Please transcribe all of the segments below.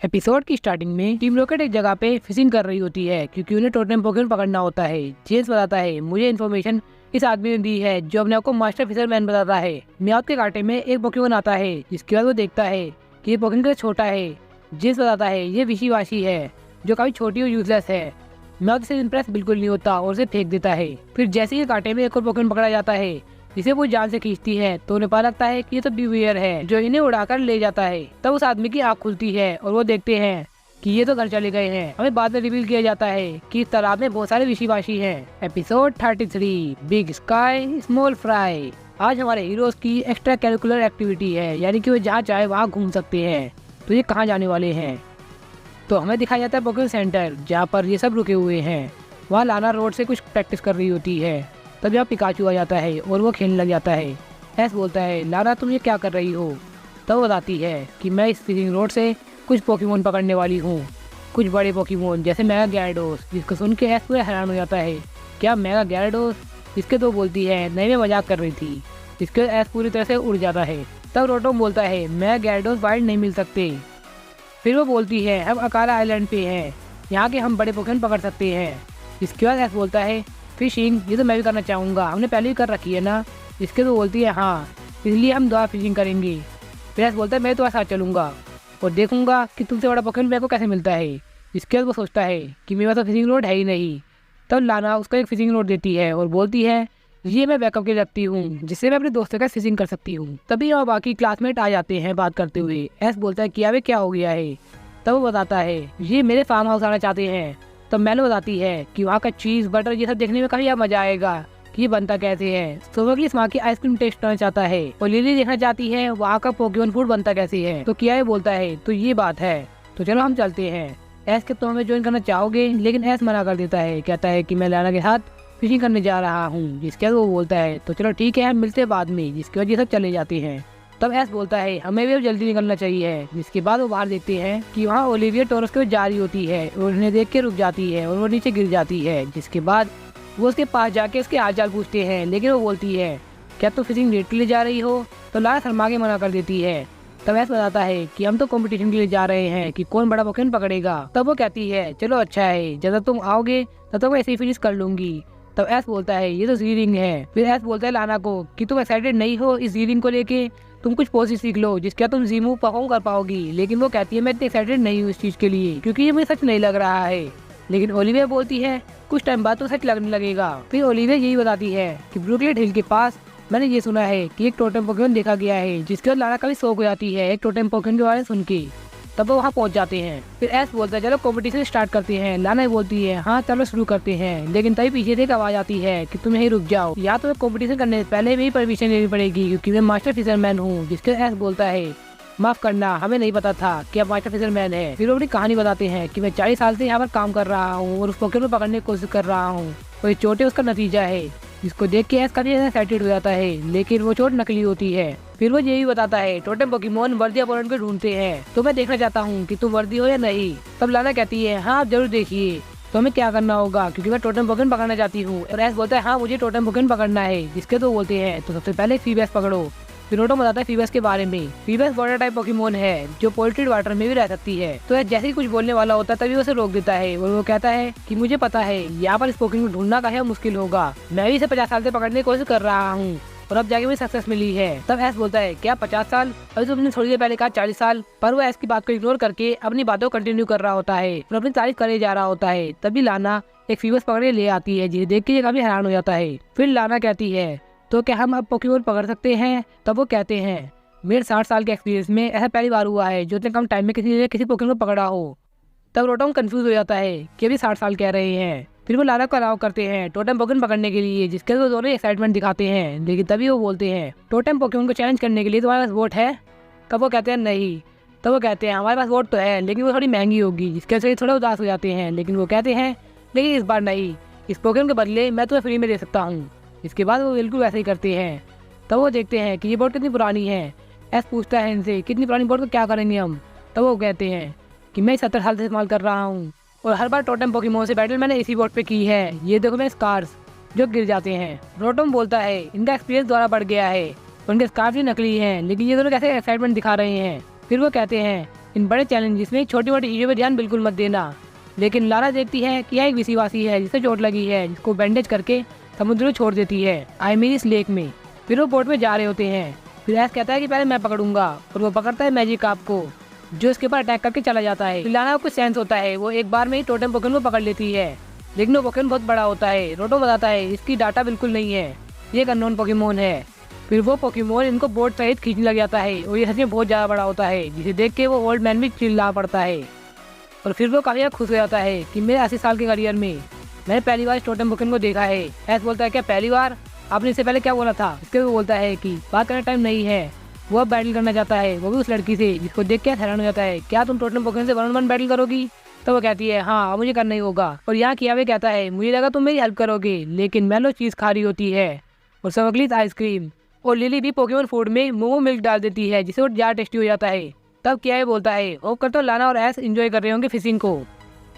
Episode की starting में team rocket एक जगह पे फिशिंग कर रही होती है क्योंकि उन्हें टोटेम पोकेमॉन पकड़ना होता है। जेम्स बताता है मुझे इन्फॉर्मेशन इस आदमी ने दी है जो अपने आप को मास्टर फिशरमैन बताता है। म्याऊथ के कांटे में एक पोकेमॉन आता है जिसके बाद वो देखता है कि ये पोकेमॉन छोटा है। जेम्स बताता है ये विशीवाशी है जो काफी छोटी और यूजलेस है। म्याऊथ से इम्प्रेस बिल्कुल नहीं होता और उसे फेंक देता है। फिर जैसे ही कांटे में एक और पोकेमॉन पकड़ा जाता है जिसे वो जान से खींचती है तो उन्हें पता लगता है कि ये तो बीवियर है जो इन्हें उड़ाकर ले जाता है। तब उस आदमी की आंख खुलती है और वो देखते हैं कि ये तो घर चले गए हैं। हमें बाद में रिवील किया जाता है कि इस तालाब में बहुत सारे विशीवाशी हैं। Episode 33 big sky small fry. आज हमारे हीरोज की एक्स्ट्रा कैरिकुलर एक्टिविटी है, यानी कि वो जहाँ चाहे वहाँ घूम सकते हैं। तो ये कहाँ जाने वाले हैं? तो हमें दिखाया जाता है पोकेमॉन सेंटर जहाँ पर ये सब रुके हुए हैं। वहाँ लाना रोड से कुछ प्रैक्टिस कर रही होती है। तब यहाँ पिकाचू आ जाता है और वो खेलने लग जाता है। ऐस बोलता है लाना तुम ये क्या कर रही हो? तब वो बताती है कि मैं इस फिशिंग रोड से कुछ पोकेमॉन पकड़ने वाली हूँ, कुछ बड़े पोकेमॉन जैसे मेगा gyarados। जिसको सुन के ऐस पूरा हैरान हो जाता है, क्या मेगा gyarados? इसके तो बोलती है नहीं मैं मजाक कर रही थी। इसके ऐस पूरी तरह से उड़ जाता है। तब रोटोम बोलता है मेगा gyarados वाइल्ड नहीं मिल सकते। फिर वो बोलती है हम अकाला आइलैंड पे हैं, यहाँ के हम बड़े पोकेमॉन पकड़ सकते हैं। इसके बाद ऐस बोलता है फिशिंग ये तो मैं भी करना चाहूँगा, हमने पहले ही कर रखी है ना। इसके तो बोलती है हाँ, इसलिए हम दोबारा फिशिंग करेंगे। फिर ऐसा बोलता है मैं तुम्हारे साथ चलूँगा और देखूंगा कि तुमसे बड़ा पोकेमॉन मेरे को कैसे मिलता है। इसके बाद वो सोचता है कि मेरे पास तो फिशिंग रोड है ही नहीं। तब लाना उसको एक फिशिंग रोड देती है और बोलती है ये मैं बैकअप के लिए रखती हूँ जिससे मैं अपने दोस्तों का फिशिंग कर सकती हूँ। तभी और बाकी क्लासमेट आ जाते हैं बात करते हुए। ऐस बोलता है कि अबे क्या हो गया है? तब वो बताता है ये मेरे फार्म हाउस आना चाहते हैं। तब मैलो बताती है कि वहाँ का चीज़ बटर ये सब देखने में काफी मजा आएगा कि ये बनता कैसे है। सोमोग्लिस वहाँ की आइसक्रीम टेस्ट करना चाहता है और लिली देखना चाहती है वहाँ का पोकेमॉन फूड बनता कैसे है। तो किया बोलता है तो ये बात है, तो चलो हम चलते हैं। ऐस के तो हमें ज्वाइन करना चाहोगे, लेकिन ऐस मना कर देता है, कहता है कि मैं लाना के साथ फिशिंग करने जा रहा हूँ। जिसके बाद वो बोलता है तो चलो ठीक है हम मिलते हैं बाद में। जिसके बाद ये सब चले जाते हैं। तब ऐस बोलता है हमें भी अब जल्दी निकलना चाहिए। जिसके बाद वो बाहर देखते हैं कि वहाँ ओलिविया टोरस के जा रही होती है और उन्हें देख के रुक जाती है और वो नीचे गिर जाती है। जिसके बाद वो उसके पास जाके उसके हाल चाल पूछते हैं, लेकिन वो बोलती है क्या तुम फिशिंग डेट के लिए जा रही हो? तो लारा शर्मा के मना कर देती है। तब ऐसा बताता है कि हम तो कंपटीशन के लिए जा रहे हैं कि कौन बड़ा पोकेमॉन पकड़ेगा। तब वो कहती है चलो अच्छा है, जब तक तुम आओगे तब तक मैं ऐसे ही फिनिश कर लूंगी। तब ऐस बोलता है ये तो रीडिंग है। फिर ऐस बोलता है लाना को कि तुम एक्साइटेड नहीं हो इस रीडिंग को लेके, तुम कुछ पोजेस सीख लो जिसके तुम जीमू परफॉर्म कर पाओगी। लेकिन वो कहती है मैं इतनी एक्साइटेड नहीं हूँ इस चीज के लिए क्योंकि ये मुझे सच नहीं लग रहा है। लेकिन ओलिविया बोलती है कुछ टाइम बाद तो सच लगने लगेगा। फिर ओलिविया यही बताती है कि ब्रुकलेट हिल के पास मैंने ये सुना है कि एक टोटेम पोकेमॉन देखा गया है। जिसके बाद लाना काफी शौक हो जाती है एक टोटेम पोकेमॉन के बारे में सुन के। तब वो वहाँ पहुँच जाते हैं। फिर ऐस बोलता है चलो कंपटीशन स्टार्ट करते हैं। लाना बोलती है हाँ चलो शुरू करते हैं। लेकिन तभी पीछे से एक आवाज आती है कि तुम यहीं रुक जाओ, या तो कंपटीशन करने से पहले भी परमिशन लेनी पड़ेगी क्योंकि मैं मास्टर फिशरमैन हूँ। जिसके ऐस बोलता है माफ करना हमें नहीं पता था कि आप मास्टर फिशरमैन है। फिर वो अपनी कहानी बताते हैं कि मैं 40 साल से यहाँ पर काम कर रहा हूँ और उस पोकेमॉन को पकड़ने की कोशिश कर रहा हूँ और ये चोट उसका नतीजा है। जिसको देख के ऐस काफी एक्साइटेड हो जाता है, लेकिन वो चोट नकली होती है। फिर वो यही बताता है टोटेम पोकेमॉन वर्दी अपोनेंट को ढूंढते हैं, तो मैं देखना चाहता हूँ कि तुम वर्दी हो या नहीं। तब लाना कहती है हाँ आप जरूर देखिए, तो हमें क्या करना होगा क्योंकि मैं टोटेम पोकेमॉन पकड़ना चाहती हूँ। और ऐस बोलता है हाँ मुझे टोटेम पोकेमॉन पकड़ना है। जिसके तो बोलते हैं तो सबसे पहले फीबेस पकड़ो। फिर रोटो बताता है फीबेस के बारे में। फीबेस वाटर टाइप पोकेमॉन है जो पोल्ट्रीड वाटर में भी रह सकती है। तो जैसे ही कुछ बोलने वाला होता है तभी उसे रोक देता है और वो कहता है कि मुझे पता है यहाँ पर इस पोकेमॉन को ढूंढना काफी मुश्किल होगा, मैं भी इसे 50 साल से पकड़ने की कोशिश कर रहा हूँ और अब जाके मुझे सक्सेस मिली है। तब ऐस बोलता है क्या 50 साल? अभी तो तुमने थोड़ी देर पहले कहा 40 साल। पर वो ऐस की बात को इग्नोर करके अपनी बातों को कंटिन्यू कर रहा होता है और अपनी तारीफ करे जा रहा होता है। तभी लाना एक फीबेस पकड़े ले आती है जिसे देख के ये काफी हैरान हो जाता है। फिर लाना कहती है तो क्या हम अब पोकेमॉन पकड़ सकते हैं? तब वो कहते हैं मेरे 60 साल के एक्सपीरियंस में ऐसा पहली बार हुआ है जो इतने कम टाइम में किसी ने किसी पोकेमॉन को पकड़ा हो। तब रोटोम कंफ्यूज हो जाता है कि अभी 60 साल कह रहे हैं। फिर वो लाना को अलाउ करते हैं टोटेम पोकेमॉन पकड़ने के लिए, जिसके वो दोनों एक्साइटमेंट दिखाते हैं। लेकिन तभी वो बोलते हैं टोटेम पोकेमॉन को चैलेंज करने के लिए तुम्हारे पास वोट है? तब वो कहते हैं नहीं। तब वो कहते हैं हमारे पास वोट तो है लेकिन वो थोड़ी महंगी होगी। जिसके वजह से थोड़ा उदास हो जाते हैं। लेकिन वो कहते हैं लेकिन इस बार नहीं, इस पोकेमॉन के बदले मैं तुम्हें फ्री में दे सकता हूँ। इसके बाद वो बिल्कुल वैसे ही करते हैं। तब वो देखते हैं कि ये बोट कितनी पुरानी है। ऐस पूछता है इनसे कितनी पुरानी बोट को क्या करेंगे हम? तब वो कहते हैं कि मैं 70 साल से इस्तेमाल कर रहा हूँ और हर बार टोटेम पोकेमॉन से बैटल मैंने इसी बोट पे की है। ये देखो मेरे स्कार्स जो गिर जाते हैं। रोटोम बोलता है इनका एक्सपीरियंस द्वारा बढ़ गया है, उनके स्कार्फ भी नकली हैं। लेकिन ये दोनों कैसे एक्साइटमेंट दिखा रहे हैं। फिर वो कहते हैं इन बड़े चैलेंजेस में छोटी मोटी चीज़ों पर ध्यान बिल्कुल मत देना। लेकिन लारा देखती है कि यह एक विसीवासी है जिसे चोट लगी है, जिसको बैंडेज करके समुद्र में छोड़ देती है, आई मीन इस लेक में। फिर वो बोट में जा रहे होते हैं। फिर ऐस कहता है कि पहले मैं पकड़ूंगा, और वो पकड़ता है मैजिक आप को, जो इसके ऊपर अटैक करके चला जाता है। फिर लाना को कुछ सेंस होता है, वो एक बार में ही टोटेम पोकेमॉन को पकड़ लेती है, लेकिन वो पोकेमॉन बहुत बड़ा होता है। रोटोम बताता है इसकी डाटा बिल्कुल नहीं है, ये एक अननोन पोकेमॉन है। फिर वो पोकेमॉन इनको बोट सहित खींचने लग जाता है, और ये सच में बहुत ज़्यादा बड़ा होता है, जिसे देख के वो ओल्ड मैन भी चिल्ला पड़ता है। और फिर वो काफ़ी खुश हो जाता है कि मेरे 80 साल के करियर में मैंने पहली बार इस टोटेम पोकेमॉन को देखा है। ऐसा बोलता है क्या पहली बार? आपने इससे पहले क्या बोला था? इसके वो बोलता है कि बात करने टाइम नहीं है। वो अब बैटल करना चाहता है, वो भी उस लड़की से, जिसको देख के हैरान हो जाता है। क्या तुम टोटेम पोकेमॉन से 1-on-1 बैटल करोगी? तो वो कहती है हाँ, मुझे करना ही होगा। और यहाँ कियावे कहता है मुझे लगा तुम मेरी हेल्प करोगे, लेकिन मेलो चीज़ खा रही होती है और स्वर्गलित आइसक्रीम। और लिली भी पोकेमॉन फूड में मोमो मिल्क डाल देती है, जिससे वो ज़्यादा टेस्टी हो जाता है। तब कियावे बोलता है होप करता हूँ लाना और ऐस एंजॉय कर रहे होंगे फिशिंग को।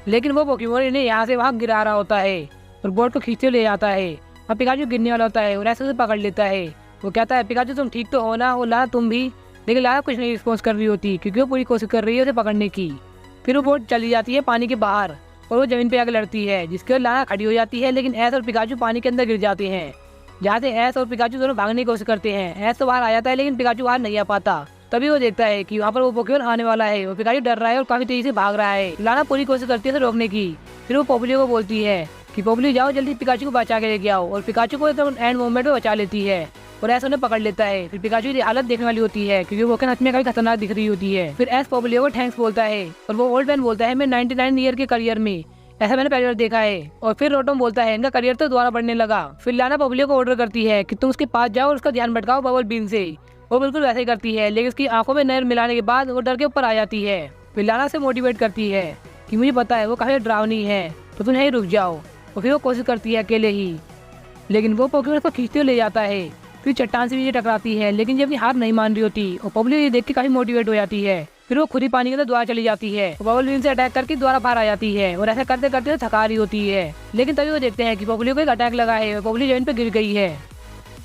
लेकिन वो पोकेमॉन इन्हें यहाँ से वहाँ गिरा रहा होता है और बोट को खींचते ले जाता है। और पिकाचू गिरने वाला होता है और ऐसे उसे पकड़ लेता है। वो कहता है पिकाचू तुम ठीक तो हो ना? और लाना तुम भी। लेकिन लाना कुछ नहीं रिस्पॉन्स कर रही होती, क्योंकि वो पूरी कोशिश कर रही है उसे पकड़ने की। फिर वो बोट चली जाती है पानी के बाहर, और वो जमीन पे आकर लड़ती है, जिसके बाद लाना खड़ी हो जाती है। लेकिन ऐस और पिकाचू पानी के अंदर गिर जाते हैं, जहाँ से ऐस और पिकाचू दोनों भागने की कोशिश करते हैं। ऐस तो बाहर आ जाता है, लेकिन पिकाचू बाहर नहीं आ पाता। तभी वो देखता है कि वहाँ पर वो पोकेमॉन आने वाला है। वो पिकाचू डर रहा है और काफी तेजी से भाग रहा है। लाना पूरी कोशिश करती है उसे रोकने की। फिर वो पोपलियो को बोलती है कि पोपलियो जाओ जल्दी पिकाचू को बचा के लेके आओ। और पिकाचू को एकदम एंड मोमेंट में बचा लेती है और ऐसा उन्हें पकड़ लेता है। फिर पिकाचू की हालत देखने वाली होती है, क्योंकि वो सच में काफी खतरनाक दिख रही होती है। फिर ऐस पोपलियो को थैंक्स बोलता है, और वो ओल्ड मैन बोलता है मैं 99 ईयर के करियर में ऐसा मैंने पहली बार देखा है। और फिर रोटोम बोलता है इनका करियर तो दोबारा बढ़ने लगा। फिर लाना पोपलियो को ऑर्डर करती है कि तुम उसके पास जाओ और उसका ध्यान भटकाओ बबल बीन से। वो बिल्कुल वैसे ही करती है, लेकिन उसकी आंखों में नहर मिलाने के बाद वो डर के ऊपर आ जाती है। फिर लाना से मोटिवेट करती है कि मुझे पता है वो काफी डरावनी है, तो तुम यहीं रुक जाओ। और फिर वो कोशिश करती है अकेले ही, लेकिन वो पोकेमॉन को खींचते हुए ले जाता है। फिर चट्टान से भी ये टकराती है, लेकिन ये अपनी हार नहीं मान रही होती। और पोपलियो ये देख के काफी मोटिवेट हो जाती है। फिर वो खुद ही पानी के अंदर दोबारा चली जाती है, बबल बीन से अटैक करके दोबारा बाहर आ जाती है। और ऐसा करते करते थका रही होती है। लेकिन तभी वो देखते हैं कि पोपलियो को एक अटैक लगा है और पोपलियो जमीन पे गिर गई है।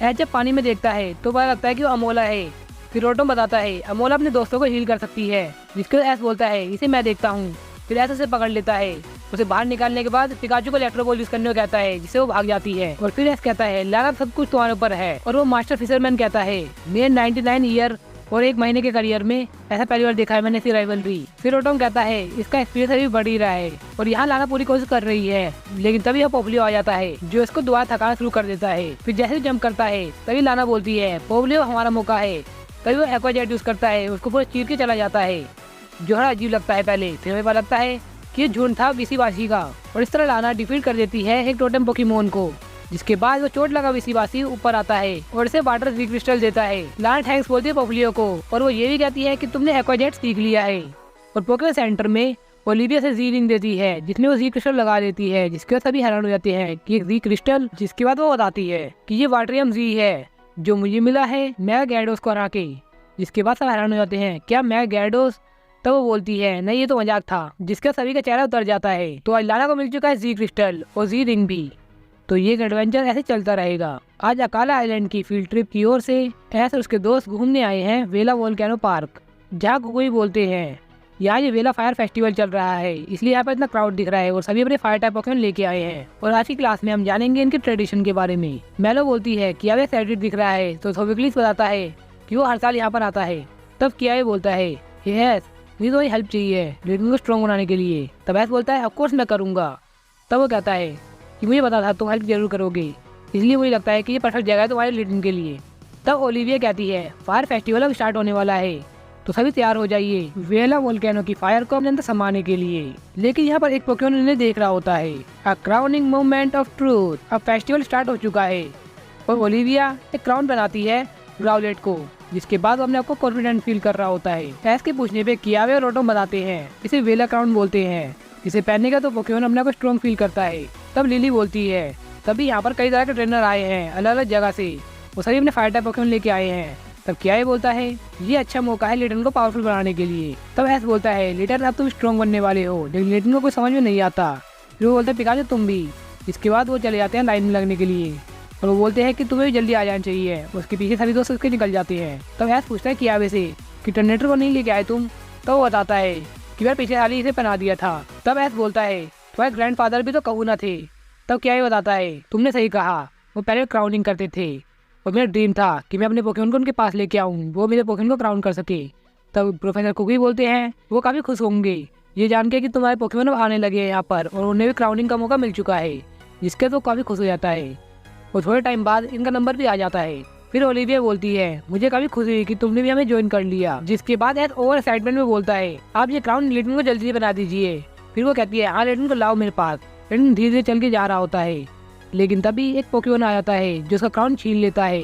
ऐस जब पानी में देखता है तो पता लगता है कि वो अमोला है। फिर रोटोम बताता है अमोला अपने दोस्तों को हील कर सकती है, जिसके ऐस बोलता है इसे मैं देखता हूँ। फिर ऐसे उसे पकड़ लेता है। उसे बाहर निकालने के बाद पिकाचू को इलेक्ट्रो बॉल यूज करने को कहता है, जिससे वो भाग जाती है। और फिर ऐस कहता है लाना सब कुछ तुम्हारे ऊपर है। और वो मास्टर फिशरमैन कहता है मेरे 99 ईयर और 1 महीने के करियर में ऐसा पहली बार देखा है मैंने ऐसी राइवलरी। फिर रोटोम कहता है इसका एक्सपीरियंस अभी बढ़ ही रहा है और यहाँ लाना पूरी कोशिश कर रही है। लेकिन तभी यह पोपलियो आ जाता है, जो इसको दोबारा थकाना शुरू कर देता है। फिर जैसे जंप करता है तभी लाना बोलती है पोपलियो हमारा मौका है। तभी वो एक्वाजेट यूज करता है, उसको पूरा चीर के चला जाता है, जो बड़ा अजीब लगता है पहले। फिर हमें पता लगता है कि ये झूठ था विसीवासी का। और इस तरह लाना डिफीट कर देती है एक टोटेम पोकेमॉन को, जिसके बाद वो चोट लगा विसीवासी ऊपर आता है और इसे वाटर जी क्रिस्टल देता है। लाना थैंक्स बोलती है पोपलियो को, और वो ये भी कहती है कि तुमने एक्वाजेट सीख लिया है। और पोकेमॉन सेंटर में ओलिविया से जी रिंग देती है, जिसमें वो जी क्रिस्टल लगा देती है, जिसके बाद सभी हैरान हो जाते हैं कि एक जी क्रिस्टल। जिसके बाद वो बताती है कि ये वाटरियम जी है जो मुझे मिला है मैगा गैडोस को हरा के। जिसके बाद सब हैरान हो जाते हैं क्या मैगा गैडोस? तब वो बोलती है नहीं ये तो मजाक था, जिसका सभी का चेहरा उतर जाता है। तो आज लाना को मिल चुका है जी क्रिस्टल और जी रिंग भी। तो ये एडवेंचर ऐसे चलता रहेगा। आज अकाला आइलैंड की फील्ड ट्रिप की ओर से ऐस और उसके दोस्त घूमने आए हैं वेला वोल्केनो पार्क, जहाँ कोई बोलते हैं यहाँ ये वेला फायर फेस्टिवल चल रहा है, इसलिए यहाँ पर इतना क्राउड दिख रहा है और सभी अपने फायर टाइप पोकेमॉन लेके आए हैं। और आज की क्लास में हम जानेंगे इनके ट्रेडिशन के बारे में। मेलो बोलती है कि अब एक्साइटेड दिख रहा है, तो थोबिक्लिस बताता है कि वो हर साल यहाँ पर आता है। तब कियावे बोलता है यस मुझे तो हेल्प चाहिए लिटिल को स्ट्रॉन्ग बनाने के लिए। तब ऐस बोलता है ऑफकोर्स मैं करूँगा। तब वो कहता है कि मुझे पता था तुम हेल्प जरूर करोगे, इसलिए मुझे लगता है कि ये परफेक्ट जगह है तुम्हारे लिटिल के लिए। तब ओलिविया कहती है फायर फेस्टिवल अब स्टार्ट होने वाला है, तो सभी तैयार हो जाइए वेला वोल्केनो की फायर को अपने अंदर समाने के लिए। लेकिन यहाँ पर एक पोकेमॉन इन्हें देख रहा होता है। अ क्राउनिंग मोमेंट ऑफ ट्रूथ, अब फेस्टिवल स्टार्ट हो चुका है। और ओलिविया एक क्राउन बनाती है ग्राउलेट को, जिसके बाद वो अपने आपको कॉन्फिडेंट फील कर रहा होता है। ऐस के पूछने पे कियावे और रोटोम बताते हैं इसे वेला क्राउन बोलते हैं, इसे पहनने का तो पोकेमॉन अपने को स्ट्रॉन्ग फील करता है। तब लिली बोलती है तभी यहाँ पर कई तरह के ट्रेनर आए हैं अलग अलग जगह से, वो सभी अपने फायर टाइप पोकेमॉन लेके आए हैं। तब कियावे बोलता है ये अच्छा मौका है लिटन को पावरफुल बनाने के लिए। तब ऐस बोलता है लिटन अब तुम स्ट्रॉन्ग बनने वाले हो, लेकिन लिटन को कुछ समझ में नहीं आता। फिर वो बोलता है पिकाचू तुम भी। इसके बाद वो चले जाते हैं लाइन में लगने के लिए और वो बोलते हैं कि तुम्हें भी जल्दी आ जाना चाहिए। उसके पीछे सभी दोस्त उसके निकल जाते हैं। तब ऐस पूछता है कियावे से कि टर्नेटर को नहीं लेके आए तुम? तो वो बताता है कि मैं पिछले साल ही इसे पहना दिया था। तब एस बोलता है तुम्हारे ग्रैंडफादर भी तो कहूना थे। तब क्या बताता है तुमने सही कहा, वो पहले क्राउनिंग करते थे और मेरा ड्रीम था कि मैं अपने पोकेमॉन को उनके पास लेके आऊँ, वो मेरे पोकेमॉन को क्राउन कर सके। तब प्रोफेसर कुकी बोलते हैं वो काफ़ी खुश होंगे ये जान के कि तुम्हारे पोकेमॉन आने लगे हैं यहाँ पर और उन्हें भी क्राउनिंग का मौका मिल चुका है, जिसके तो काफ़ी खुश हो जाता है। और थोड़े टाइम बाद इनका नंबर भी आ जाता है। फिर ओलिविया बोलती है मुझे काफ़ी खुशी हुई कि तुमने भी हमें ज्वाइन कर लिया, जिसके बाद एस ओवर एक्साइटमेंट में बोलता है आप ये क्राउन लिटन को जल्दी से बना दीजिए। फिर वो कहती है हाँ लिटन को लाओ मेरे पास। लिटन धीरे धीरे चल के जा रहा होता है, लेकिन तभी एक पोकेमॉन आ जाता है जो उसका क्राउन छीन लेता है।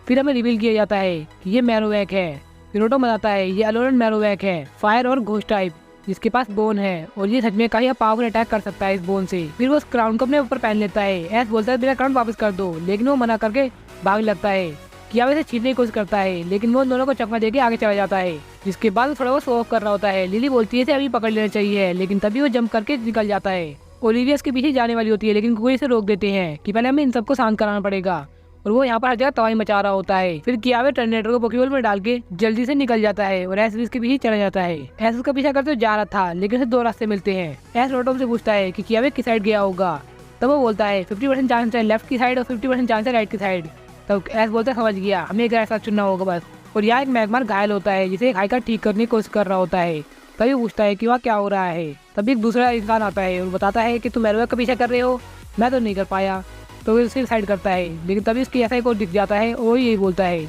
फिर हमें रिवील किया जाता है कि ये मैरोवैक है। फिर रोटो बताता है ये अलोरेंट मैरोवैक है, फायर और घोस्ट टाइप, जिसके पास बोन है और ये सच में काफी पावरफुल अटैक कर सकता है इस बोन से। फिर वो उस क्राउन को अपने ऊपर पहन लेता है। एस बोलता है मेरा क्राउन वापस कर दो, लेकिन वो मना करके भाग लगता है। किया वैसे छीनने की कोशिश करता है, लेकिन वो दोनों को चकमा देके आगे चला जाता है। जिसके बाद वो थोड़ा वो शो ऑफ कर रहा होता है। लिली बोलती है इसे अभी पकड़ लेना चाहिए, लेकिन तभी वो जंप करके निकल जाता है। ओलिविया उसके पीछे जाने वाली होती है, लेकिन कोई इसे रोक देते हैं कि पहले हमें इन सबको शांत कराना पड़ेगा। और वो यहाँ पर हर जगह तबाही मचा रहा होता है। फिर कियावे टर्मिनेटर को पोकेबॉल में डाल के जल्दी से निकल जाता है और एस उसके पीछे चला जाता है। एस उसका पीछा करते जा रहा था, लेकिन उसे दो रास्ते मिलते हैं। एस रोटो से पूछता है कि कियावे किस साइड गया होगा। तब वो बोलता है 50% चांस है लेफ्ट की साइड और 50% चांस है राइट की साइड। तब एस बोलता है समझ गया, हमें एक रास्ता चुनना होगा बस। और यहाँ एक मैगमार घायल होता है, जिसे एक हाइकर ठीक करने की कोशिश कर रहा होता है। तभी पूछता है कि वहाँ क्या हो रहा है। तभी एक दूसरा इंसान आता है और बताता है कि तुम मैरोवैक का पीछा कर रहे हो, मैं तो नहीं कर पाया। तो वो उसे साइड करता है, लेकिन तभी उसकी ऐसा ही कोई दिख जाता है और वो यही बोलता है।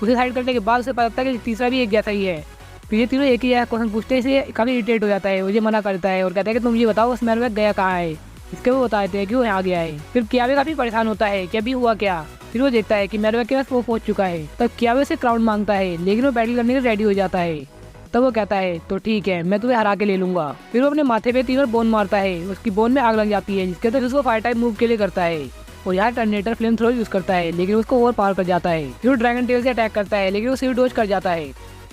उसे साइड करने के बाद उसे पता लगता है कि तीसरा भी एक जैसा ही है। फिर ये तीनों एक ही क्वेश्चन पूछते हैं, इसे काफ़ी इरिटेट हो जाता है। मुझे मना करता है और कहता है कि तुम ये बताओ उस मैरोवैक गया कहाँ है। इसके वो बताते हैं कि वो यहाँ गया है। फिर कियावे काफ़ी परेशान होता है कि अभी हुआ क्या। फिर वो देखता है कि मैरोवैक के पास वो पहुंच चुका है। तब कियावे से क्राउन मांगता है, लेकिन वो बैटल करने के लिए रेडी हो जाता है। तब वो कहता है तो ठीक है, मैं तुम्हें हरा के ले लूंगा। फिर वो अपने माथे पे 3 बार बोन मारता है, उसकी बोन में आग लग जाती है, जिसके अंदर उसको फायर टाइप मूव के लिए करता है। और यहाँ टर्मिनेटर फ्लेम थ्रो यूज करता है, लेकिन उसको ओवर पावर कर जाता है। फिर वो ड्रैगन टेल से अटैक करता है, लेकिन वो सिर डोज कर जाता है।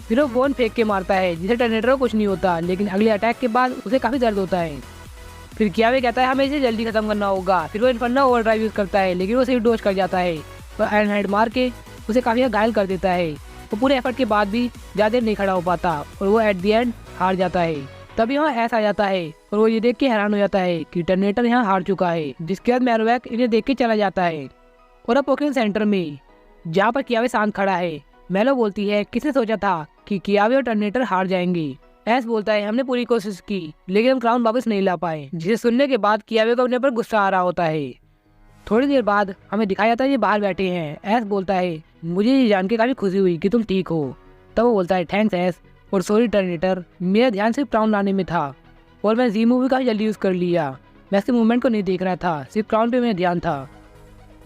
फिर वो बोन फेंक के मारता है, जिसे टर्मिनेटर को कुछ नहीं होता, लेकिन अगले अटैक के बाद उसे काफी दर्द होता है। फिर कियावे कहता है हमें इसे जल्दी खत्म करना होगा। फिर वो इन्फर्नो ओवरड्राइव यूज करता है, लेकिन वो सिर डोज कर जाता है और आयरन हेड मार के उसे काफी घायल कर देता है। वो पूरे एफर्ट के बाद भी ज्यादा देर नहीं खड़ा हो पाता और वो एट दी एंड हार जाता है। तभी वहाँ ऐसा आ जाता है और वो ये देख के हैरान हो जाता है कि टर्मिनेटर यहाँ हार चुका है, जिसके बाद मैरोवैक इन्हें देख के चला जाता है। और अब पोकेमॉन सेंटर में जहाँ पर कियावे शांत खड़ा है, मेलो बोलती है किसने सोचा था कि कियावे और टर्मिनेटर हार जाएंगे। एस बोलता है हमने पूरी कोशिश की, लेकिन हम क्राउन वापस नहीं ला पाए। जिसे सुनने के बाद कियावे को अपने पर गुस्सा आ रहा होता है। थोड़ी देर बाद हमें दिखाया जाता है ये बाहर बैठे हैं। एस बोलता है मुझे ये जान के काफी खुशी हुई कि तुम ठीक हो। तब वो बोलता है थैंक्स एस और सॉरी टर्मिनेटर, मेरा ध्यान सिर्फ क्राउन लाने में था और मैं जी मूव भी काफी जल्दी यूज कर लिया। मैं इसके मूवमेंट को नहीं देख रहा था, सिर्फ क्राउन पे मेरा ध्यान था।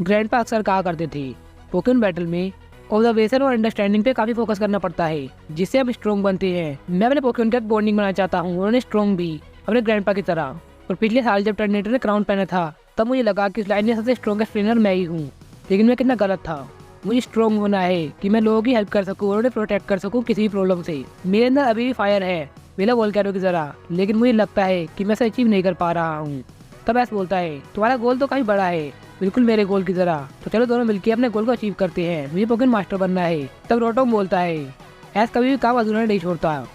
ग्रैंडपा अक्सर कहा करते थे पोकेमॉन बैटल में ऑब्जर्वेशन और अंडरस्टैंडिंग पे काफी फोकस करना पड़ता है, जिससे हम स्ट्रॉन्ग बनते हैं। मैं अपने पोकेमॉन के साथ बॉन्डिंग बनाना चाहता हूँ, उन्होंने स्ट्रॉन्ग भी अपने ग्रैंडपा की तरह। और पिछले साल जब टर्मिनेटर ने क्राउन पहना था, तब मुझे लगा कि इस लाइन में सबसे स्ट्रॉन्गेस्ट ट्रेनर मैं ही हूँ, लेकिन मैं कितना गलत था। मुझे स्ट्रॉन्ग होना है कि मैं लोगों की हेल्प कर सकूं और उन्हें प्रोटेक्ट कर सकूं किसी भी प्रॉब्लम से। मेरे अंदर अभी भी फायर है, मेरा वोल्केनो की तरह, लेकिन मुझे लगता है कि मैं इसे अचीव नहीं कर पा रहा हूँ। तब ऐसा बोलता है तुम्हारा गोल तो काफी बड़ा है, बिल्कुल मेरे गोल की तरह, तो चलो दोनों मिलकर अपने गोल को अचीव करते हैं। मुझे पोकेमॉन मास्टर बनना है। तब रोटो बोलता है ऐसा कभी भी काम अधूरा नहीं छोड़ता।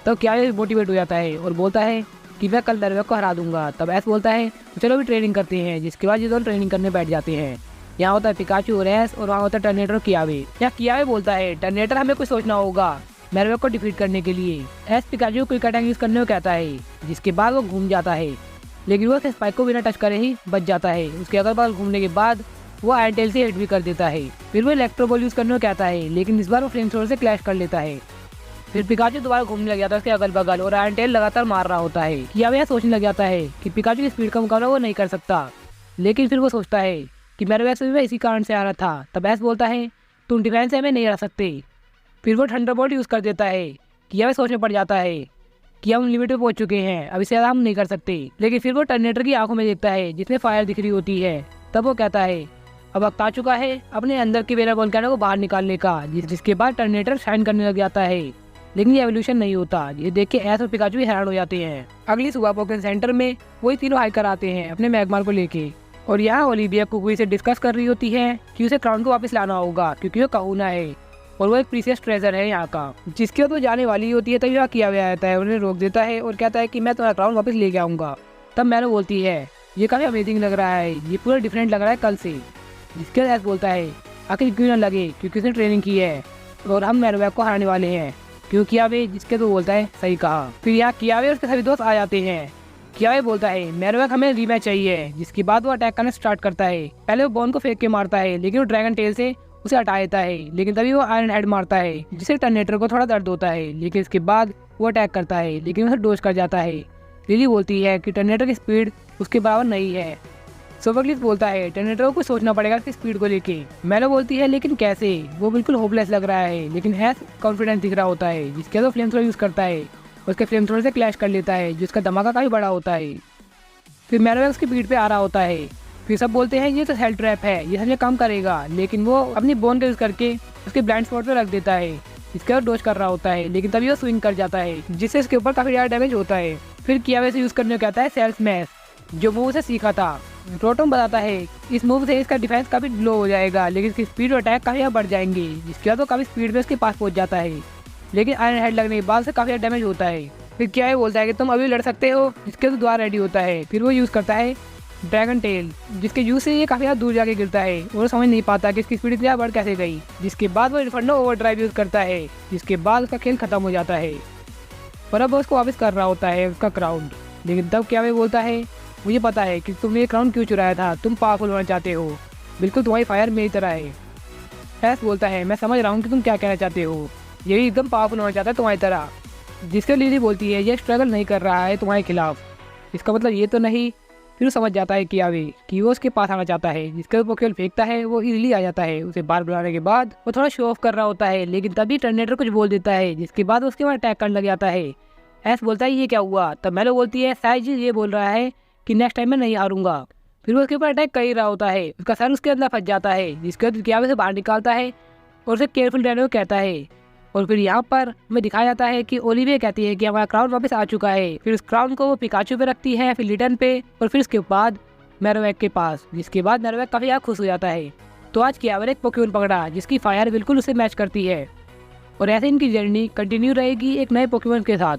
तब क्या मोटिवेट हो जाता है और बोलता है कि मैं कल मैरोवैक को हरा दूंगा। तब ऐसा बोलता है तो चलो भी ट्रेनिंग करते हैं, जिसके बाद ये दोनों ट्रेनिंग करने बैठ जाते हैं। यहाँ होता है पिकाचू और एस और वहाँ होता है टर्मिनेटर और कियावे। यहाँ कियावे बोलता है टर्मिनेटर हमें कुछ सोचना होगा मैरोवैक को डिफीट करने के लिए। एस पिकाचू को क्विक अटैक यूज करने को कहता है, जिसके बाद वो घूम जाता है, लेकिन वो स्पाइक को बिना टच करे ही बच जाता है। उसके अगल बगल घूमने के बाद वो आयरन टेल से हिट भी कर देता है। फिर वो इलेक्ट्रो बॉल यूज करने को कहता है, लेकिन इस बार वो फ्लेम थ्रोवर से क्लैश कर लेता है। फिर पिकाचू दोबारा घूमने लग जाता है उसके अगल बगल और आयरन टेल लगातार मार रहा होता है। कियावे सोचने लग जाता है कि पिकाचू की स्पीड का मुकाबला वो नहीं कर सकता, लेकिन फिर वो सोचता है कि मैरोवैक से भी इसी कारण से आ रहा था। तब एस बोलता है तुम डिफेंस से हमें नहीं हरा सकते। फिर वो थंडरबोल्ट यूज कर देता है। कियावे सोचने पड़ जाता है कि हम लिमिट पे पहुंच चुके हैं, अब इससे ज़्यादा हम नहीं कर सकते। लेकिन फिर वो टर्मिनेटर की आंखों में देखता है जिसमें फायर दिख रही होती है। तब वो कहता है अब वक्त आ चुका है अपने अंदर के वेरा वोल्केनो को बाहर निकालने का, जिसके बाद टर्मिनेटर शाइन करने लग जाता है। लेकिन ये एवोल्यूशन नहीं होता। ये देख के एस और पिकाचू भी हैरान हो जाते हैं। अगली सुबह पोकेमॉन सेंटर में वही तीनों हाइकर आते हैं अपने मैगमार को लेके, और यहाँ ओलिविया कुकुई से डिस्कस कर रही होती है कि उसे क्राउन को वापस लाना होगा क्योंकि वो कहूना है। और वो एक प्रीसियस ट्रेजर है यहाँ का, जिसके बाद वो जाने वाली होती है। तभी वहाँ किया हुआ आता है, उन्हें रोक देता है और कहता है कि मैं तुम्हारा क्राउन वापस लेके आऊँगा। तब मैरो बोलती है ये काफ़ी अमेजिंग लग रहा है, ये पूरा डिफरेंट लग रहा है कल से। जिसके बाद बोलता है आखिर क्यों ना लगे, क्योंकि उसने ट्रेनिंग की है और हम मैरोवैक को हराने वाले हैं। क्यों कियावे? जिसके तो बोलता है सही कहा। फिर यहाँ कियावे और उसके सभी दोस्त आ जाते हैं। कियावे बोलता है मैरोवैक हमें रीमैच चाहिए। जिसके बाद वो अटैक करना स्टार्ट करता है। पहले वो बॉन को फेंक के मारता है, लेकिन वो ड्रैगन टेल से उसे हटा देता है। लेकिन तभी वो आयरन हेड मारता है, जिससे टर्नेटर को थोड़ा दर्द होता है। लेकिन इसके बाद वो अटैक करता है, लेकिन उसे डोज कर जाता है। लिली बोलती है कि टर्नेटर की स्पीड उसके बराबर नहीं है। सोफोक्लिस बोलता है टर्नेटर को कुछ सोचना पड़ेगा इसकी स्पीड को लेके। मैलो बोलती है लेकिन कैसे? वो बिल्कुल होपलेस लग रहा है, लेकिन है कॉन्फिडेंस दिख रहा होता है। जिसके बाद फ्लेम थ्रो यूज़ करता है, उसके फ्लेम थ्रो से क्लैश कर लेता है, जिसका धमाका काफ़ी बड़ा होता है। फिर मैलो उसकी पीठ पे आ रहा होता है। फिर सब बोलते हैं ये तो हेल ट्रैप है, ये हमें काम करेगा। लेकिन वो अपनी बोन का यूज़ करके उसके ब्लाइंड स्पॉट पे रख देता है। इसके बाद डोज कर रहा होता है, लेकिन तभी वो स्विंग कर जाता है, जिससे इसके ऊपर काफ़ी ज़्यादा डैमेज होता है। फिर कियावे से यूज़ करने को कहता है सेल्फ मैश, जो मूव से सीखा था। रोटोम बताता है इस मूव से इसका डिफेंस काफ़ी लो हो जाएगा, लेकिन इसकी स्पीड और अटैक काफ़ी बढ़ जाएंगे। जिसके बाद वो काफ़ी स्पीड में उसके पास पहुंच जाता है, लेकिन आयरन हेड लगने के बाद से काफ़ी डैमेज होता है। फिर क्या है बोलता है कि तुम अभी लड़ सकते हो। जिसके तो द्वार रेडी होता है। फिर वो यूज़ करता है ड्रैगन टेल, जिसके यूज से ये काफ़ी ज़्यादा दूर जाके गिरता है और वो समझ नहीं पाता कि इसकी स्पीड इतनी बढ़ कैसे गई। जिसके बाद वो इन्फर्नो ओवरड्राइव यूज़ करता है, जिसके बाद उसका खेल खत्म हो जाता है और अब वो उसको वापस कर रहा होता है उसका क्राउन। लेकिन तब क्या बोलता है मुझे पता है कि तुमने ये क्राउन क्यों चुराया था, तुम पावरफुल होना चाहते हो, बिल्कुल तुम्हारी फायर मेरी तरह है। ऐस बोलता है मैं समझ रहा हूँ कि तुम क्या कहना चाहते हो, ये भी एकदम पावरफुल होना चाहता है तुम्हारी तरह। जिसके लिली बोलती है ये स्ट्रगल नहीं कर रहा है तुम्हारे खिलाफ, इसका मतलब ये तो नहीं। फिर समझ जाता है कि वो उसके पास आना चाहता है। जिसके ऊपर खेल फेंकता है वो इजीली आ जाता है। उसे बाहर बुलाने के बाद वो थोड़ा शो ऑफ कर रहा होता है, लेकिन तभी टर्नेटर कुछ बोल देता है, जिसके बाद उसके बाद अटैक करने लग जाता है। ऐस बोलता है ये क्या हुआ? तब मैलो बोलती है शायद जी ये बोल रहा है कि नेक्स्ट टाइम मैं नहीं हारूंगा। फिर वो उसके ऊपर अटैक कर ही रहा होता है, उसका सर उसके अंदर फंस जाता है। जिसके बाद कियावे से बाहर निकालता है और उसे केयरफुल रहने को कहता है। और फिर यहाँ पर हमें दिखाया जाता है कि ओलिविया कहती है कि हमारा क्राउन वापस आ चुका है। फिर उस क्राउन को वो पिकाचू पे रखती है, फिर लिटन पे और फिर उसके बाद मैरोवैक के पास। जिसके बाद मैरोवैक काफ़ी ज़्यादा खुश हो जाता है। तो आज कियावे ने एक पोकेमॉन पकड़ा जिसकी फायर बिल्कुल उसे मैच करती है और ऐसे इनकी जर्नी कंटिन्यू रहेगी एक नए पोकेमॉन के साथ।